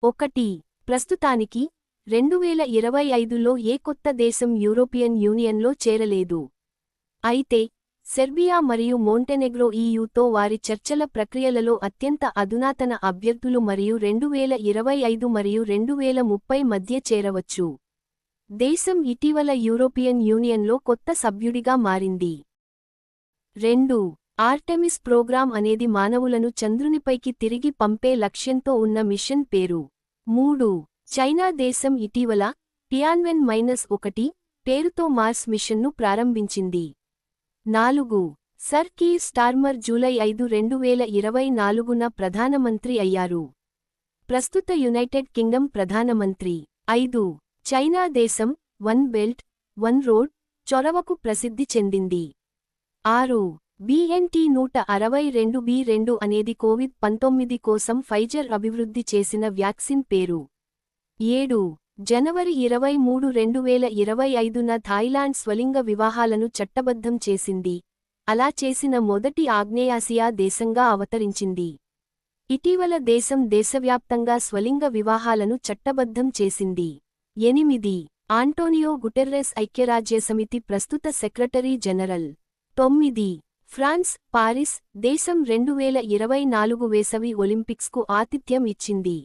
ఒకటి. ప్రస్తుతానికి 2025లో ఏ కొత్త దేశం యూరోపియన్ యూనియన్లో చేరలేదు. అయితే సెర్బియా మరియు మోంటెనెగ్రో ఈయూతో వారి చర్చల ప్రక్రియలలో అత్యంత అధునాతన అభ్యర్థులు మరియు 2025 మరియు 2030 మధ్య చేరవచ్చు. దేశం ఇటీవల యూరోపియన్ యూనియన్లో కొత్త సభ్యుడిగా మారింది. 2. ఆర్టెమిస్ ప్రోగ్రాం అనేది మానవులను చంద్రునిపైకి తిరిగి పంపే లక్ష్యంతో ఉన్న మిషన్ పేరు. 3. చైనా దేశం ఇటీవల టియాన్వెన్-1 పేరుతో మార్స్ మిషన్ను ప్రారంభించింది. 4. సర్ కీర్ స్టార్మర్ జూలై 5, 2024న ప్రధానమంత్రి అయ్యారు. ప్రస్తుత యునైటెడ్ కింగ్డమ్ ప్రధానమంత్రి. 5. చైనా దేశం వన్ బెల్ట్, వన్ రోడ్ చొరవకు ప్రసిద్ధి చెందింది. 6. BNT162b2 అనేది కోవిడ్-19 కోసం ఫైజర్ అభివృద్ధి చేసిన వ్యాక్సిన్ పేరు. 7. జనవరి 23, 2025న థాయిలాండ్ స్వలింగ వివాహాలను చట్టబద్ధం చేసింది. అలా చేసిన మొదటి ఆగ్నేయాసియా దేశంగా అవతరించింది. ఇటీవల దేశం దేశవ్యాప్తంగా స్వలింగ వివాహాలను చట్టబద్ధం చేసింది. 8. ఆంటోనియో గుటెర్రెస్ ఐక్యరాజ్యసమితి ప్రస్తుత సెక్రటరీ జనరల్. 9. ఫ్రాన్స్, పారిస్ దేశం 2024 వేసవి ఒలింపిక్స్కు ఆతిథ్యం ఇచ్చింది.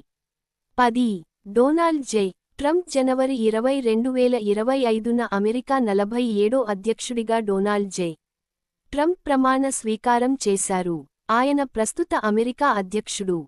10. Donald J. ట్రంప్ జనవరి 20, 2025న అమెరికా 47వ అధ్యక్షుడిగా డొనాల్డ్ జె. ట్రంప్ ప్రమాణ స్వీకారం చేశారు. ఆయన ప్రస్తుత అమెరికా అధ్యక్షుడు.